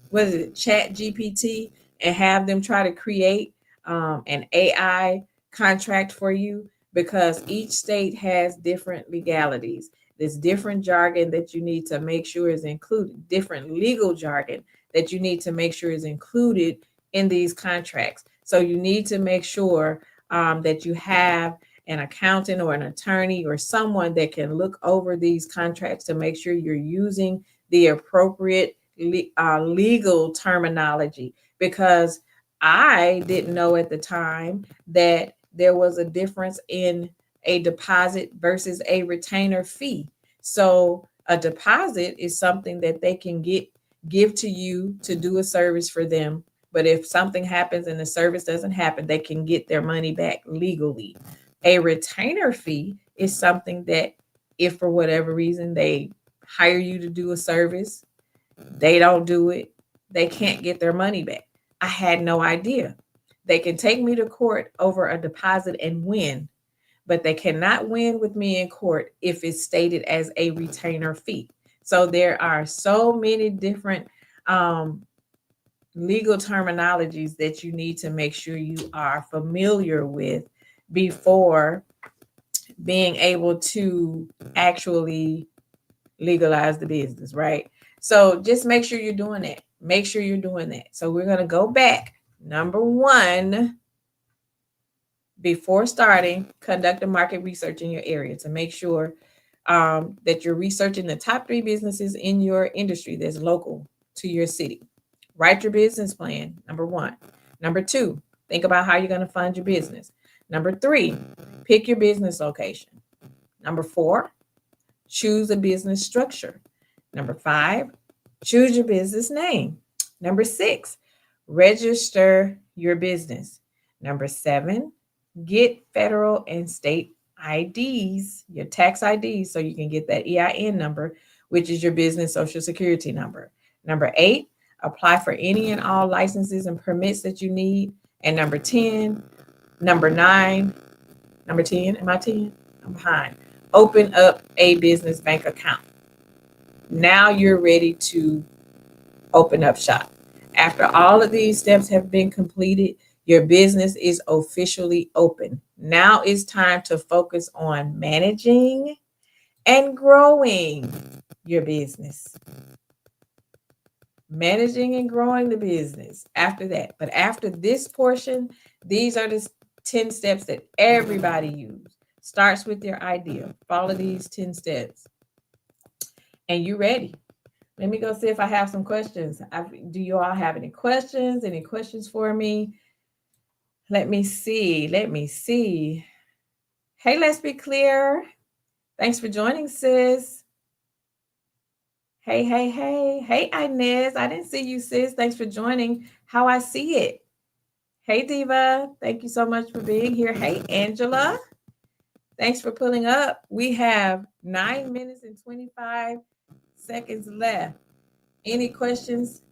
what is it, Chat GPT, and have them try to create an AI contract for you, because each state has different legalities. There's different jargon that you need to make sure is included, different legal jargon that you need to make sure is included in these contracts. So you need to make sure that you have an accountant or an attorney or someone that can look over these contracts to make sure you're using the appropriate legal terminology, because I didn't know at the time that there was a difference in a deposit versus a retainer fee. So a deposit is something that they can give to you to do a service for them. But if something happens and the service doesn't happen, they can get their money back legally. A retainer fee is something that, if for whatever reason they hire you to do a service, they don't do it, they can't get their money back. I had no idea. They can take me to court over a deposit and win, but they cannot win with me in court if it's stated as a retainer fee. So there are so many different legal terminologies that you need to make sure you are familiar with before being able to actually legalize the business, right? So just make sure you're doing it. Make sure you're doing that. So we're going to go back. Number one, before starting, conduct a market research in your area to make sure that you're researching the top 3 businesses in your industry that's local to your city. Write your business plan, number one. Number two, think about how you're going to fund your business. Number three, pick your business location. Number four, choose a business structure. Number five, choose your business name. Number six, register your business. Number seven, get federal and state IDs, your tax IDs, so you can get that EIN number, which is your business social security number. Number eight, apply for any and all licenses and permits that you need. And number 10, number nine, number 10, am I 10? I'm behind. Open up a business bank account. Now you're ready to open up shop. After all of these steps have been completed, your business is officially open. Now it's time to focus on managing and growing your business. Managing and growing the business after that. But after this portion, these are the 10 steps that everybody uses. Starts with your idea. Follow these 10 steps. And you ready. Let me go see if I have some questions. Do you all have any questions? Any questions for me? Let me see. Hey, let's be clear. Thanks for joining, sis. Hey. Hey, Inez. I didn't see you, sis. Thanks for joining. How I see it. Hey, Diva. Thank you so much for being here. Hey, Angela. Thanks for pulling up. We have 9 minutes and 25 seconds left. Any questions?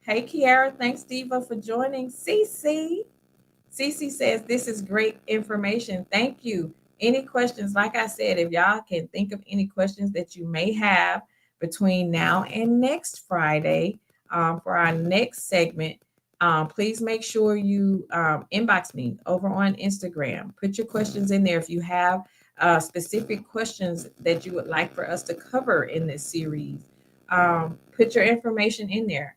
Hey, Kiara. Thanks, Diva, for joining. Cece says, this is great information. Thank you. Any questions? Like I said, if y'all can think of any questions that you may have between now and next Friday for our next segment, please make sure you inbox me over on Instagram. Put your questions in there if you have specific questions that you would like for us to cover in this series. Put your information in there.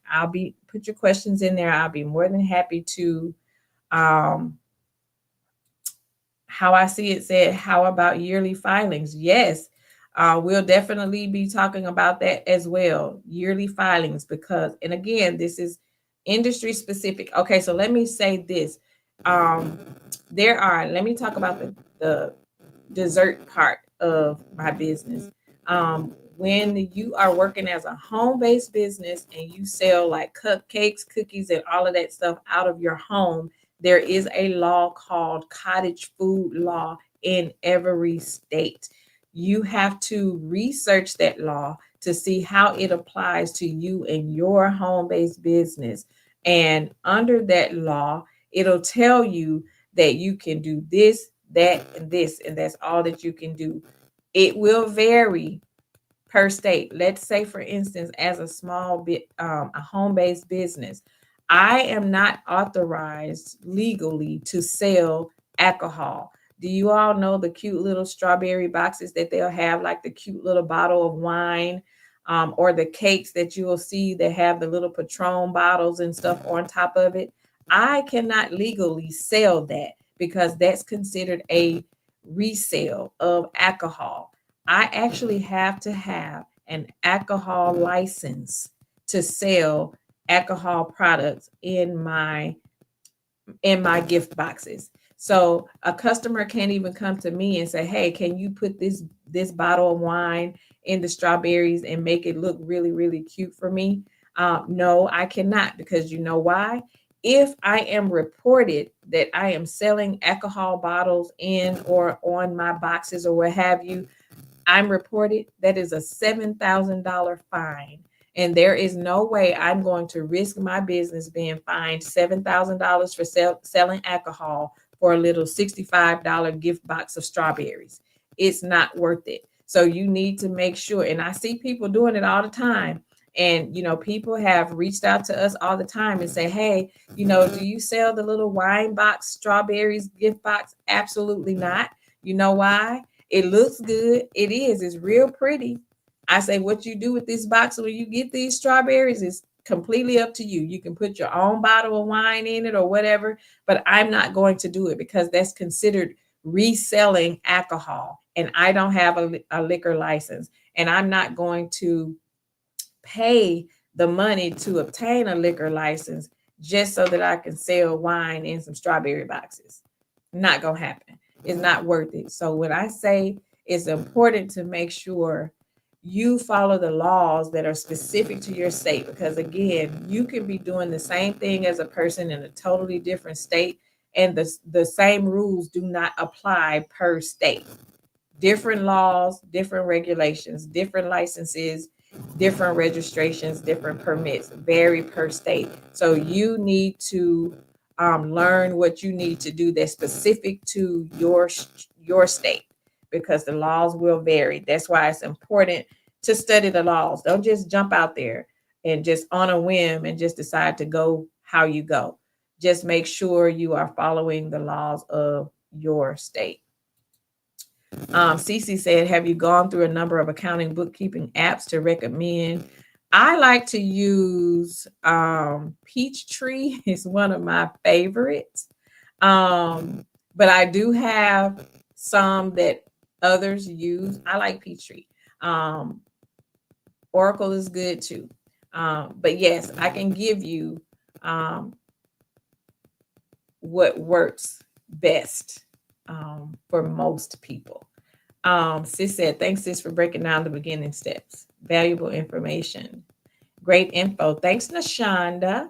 Put your questions in there. I'll be more than happy to. How I see it said, how about yearly filings? Yes, we'll definitely be talking about that as well. Yearly filings, because, and again, this is industry specific. Okay, so let me say this. Let me talk about the dessert part of my business. When you are working as a home-based business and you sell like cupcakes, cookies, and all of that stuff out of your home, there is a law called cottage food law in every state. You have to research that law to see how it applies to you and your home-based business. And under that law, it'll tell you that you can do this, that, and this, and that's all that you can do. It will vary per state. Let's say, for instance, as a a home-based business, I am not authorized legally to sell alcohol. Do you all know the cute little strawberry boxes that they'll have, like the cute little bottle of wine, or the cakes that you will see that have the little Patron bottles and stuff on top of it? I cannot legally sell that because that's considered a resale of alcohol. I actually have to have an alcohol license to sell alcohol products in my gift boxes. So a customer can't even come to me and say, hey, can you put this bottle of wine in the strawberries and make it look really, really cute for me? No, I cannot, because you know why? If I am reported that I am selling alcohol bottles in or on my boxes or what have you, I'm reported, that is a $7,000 fine. And there is no way I'm going to risk my business being fined $7,000 for selling alcohol for a little $65 gift box of strawberries. It's not worth it. So you need to make sure, and I see people doing it all the time. And, people have reached out to us all the time and say, hey, do you sell the little wine box, strawberries gift box? Absolutely not. You know why? It looks good. It is. It's real pretty. I say, what you do with this box when you get these strawberries is completely up to you. You can put your own bottle of wine in it or whatever, but I'm not going to do it because that's considered reselling alcohol. And I don't have a liquor license. And I'm not going to pay the money to obtain a liquor license just so that I can sell wine in some strawberry boxes. Not going to happen. It's not worth it. So when I say it's important to make sure you follow the laws that are specific to your state, because again, you can be doing the same thing as a person in a totally different state, and the same rules do not apply per state. Different laws, different regulations, different licenses, different registrations, different permits vary per state. So you need to learn what you need to do that's specific to your state, because the laws will vary. That's why it's important to study the laws. Don't just jump out there and just on a whim and just decide to go how you go. Just make sure you are following the laws of your state. Cece said, have you gone through a number of accounting bookkeeping apps to recommend? I like to use Peachtree. It's one of my favorites. But I do have some that others use. I like Peachtree. Oracle is good too. But yes, I can give you what works best for most people. Sis said, thanks, sis, for breaking down the beginning steps. Valuable information. Great info. Thanks, Nashonda.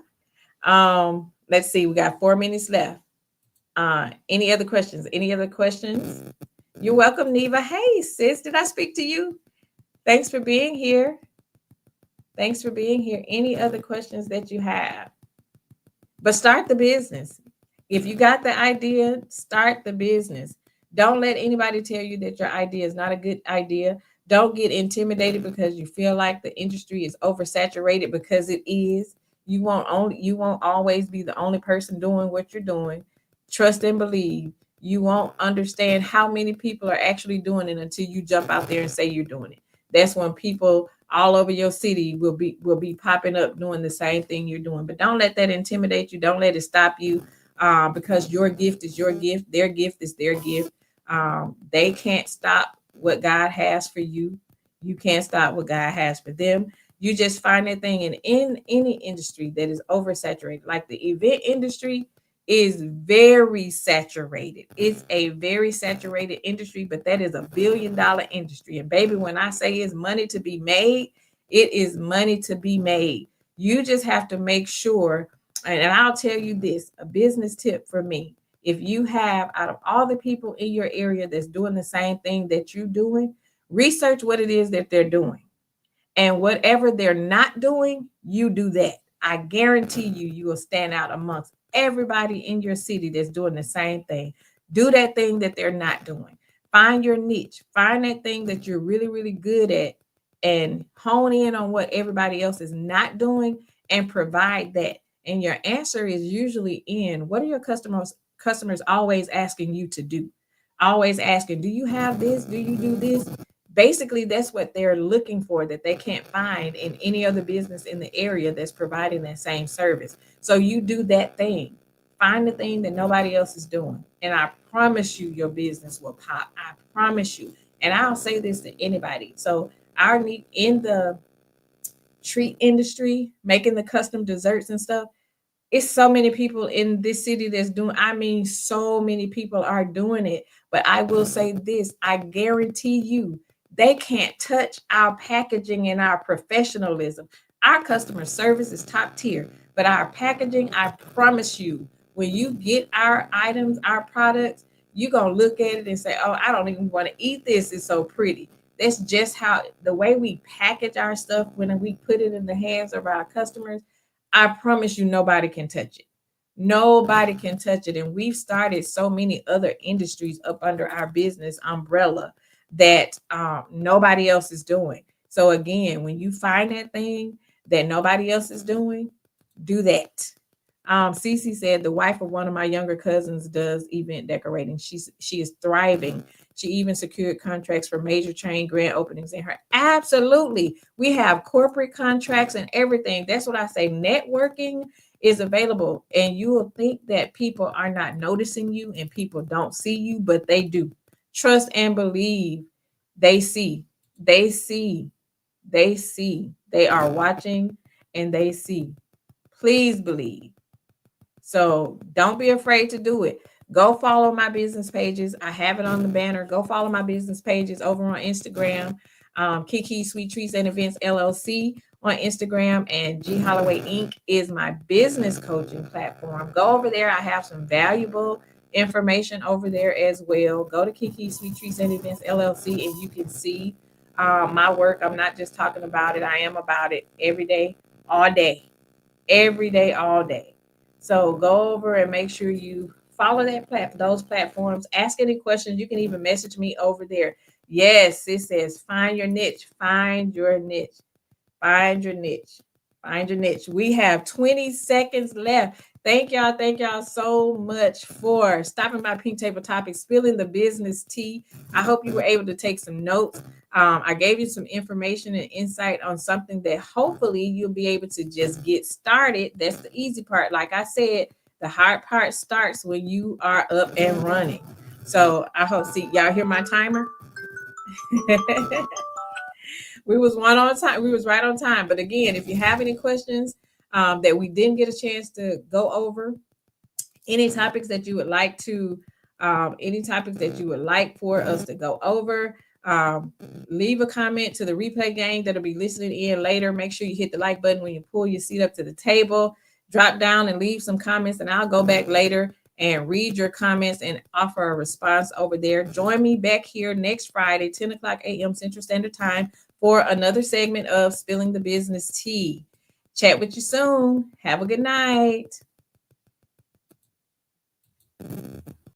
Let's see, we got 4 minutes left. Any other questions? Any other questions? You're welcome, Neva. Hey, sis, did I speak to you? Thanks for being here. Thanks for being here. Any other questions that you have? But start the business. If you got the idea, start the business. Don't let anybody tell you that your idea is not a good idea. Don't get intimidated because you feel like the industry is oversaturated, because it is. You won't always be the only person doing what you're doing. Trust and believe. You won't understand how many people are actually doing it until you jump out there and say you're doing it. That's when people all over your city will be popping up doing the same thing you're doing. But don't let that intimidate you. Don't let it stop you, because your gift is your gift. Their gift is their gift. They can't stop what God has for you. You can't stop what God has for them. You just find that thing in any industry that is oversaturated. Like the event industry is very saturated. It's a very saturated industry, but that is a billion-dollar industry. And baby, when I say it's money to be made, it is money to be made. You just have to make sure, and I'll tell you this, a business tip for me. If you have, out of all the people in your area that's doing the same thing that you're doing, research what it is that they're doing. And whatever they're not doing, you do that. I guarantee you will stand out amongst everybody in your city that's doing the same thing. Do that thing that they're not doing. Find your niche. Find that thing that you're really, really good at, and hone in on what everybody else is not doing and provide that. And your answer is usually in what are your customers always asking you to do? Always asking, do you have this? Do you do this? Basically, that's what they're looking for, that they can't find in any other business in the area that's providing that same service. So you do that thing. Find the thing that nobody else is doing. And I promise you, your business will pop. I promise you. And I'll say this to anybody. So our need in the treat industry, making the custom desserts and stuff, it's so many people in this city that's doing, I mean, so many people are doing it. But I will say this, I guarantee you, they can't touch our packaging and our professionalism. Our customer service is top tier, but our packaging, I promise you, when you get our items, our products, you're going to look at it and say, oh, I don't even want to eat this. It's so pretty. That's just how the way we package our stuff when we put it in the hands of our customers. I promise you, nobody can touch it. Nobody can touch it. And we've started so many other industries up under our business umbrella that nobody else is doing. So again, when you find that thing that nobody else is doing, do that. Cece said the wife of one of my younger cousins does event decorating. She is thriving. She even secured contracts for major chain grand openings in her. Absolutely. We have corporate contracts and everything. That's what I say. Networking is available. And you will think that people are not noticing you and people don't see you, but they do. Trust and believe. They see. They see. They see. They are watching and they see. Please believe. So don't be afraid to do it. Go follow my business pages. I have it on the banner. Go follow my business pages over on Instagram. Kiki Sweet Treats and Events LLC on Instagram, and G Holloway Inc. is my business coaching platform. Go over there. I have some valuable information over there as well. Go to Kiki Sweet Treats and Events LLC, and you can see my work. I'm not just talking about it. I am about it every day, all day, every day, all day. So go over and make sure you follow those platforms. Ask any questions. You can even message me over there. Yes, it says find your niche. Find your niche. Find your niche. Find your niche. We have 20 seconds left. Thank y'all. Thank y'all so much for stopping by Pink Table Topics, spilling the business tea. I hope you were able to take some notes. I gave you some information and insight on something that hopefully you'll be able to just get started. That's the easy part. Like I said, the hard part starts when you are up and running. So I hope, see, y'all hear my timer? We was one on time. We was right on time. But again, if you have any questions that we didn't get a chance to go over, any topics that you would like to, any topics that you would like for us to go over, um, leave a comment to the replay gang that'll be listening in later. Make sure you hit the like button when you pull your seat up to the table. Drop down and leave some comments, and I'll go back later and read your comments and offer a response over there. Join me back here next Friday, 10 o'clock a.m. Central Standard Time, for another segment of Spilling the Business Tea. Chat with you soon. Have a good night.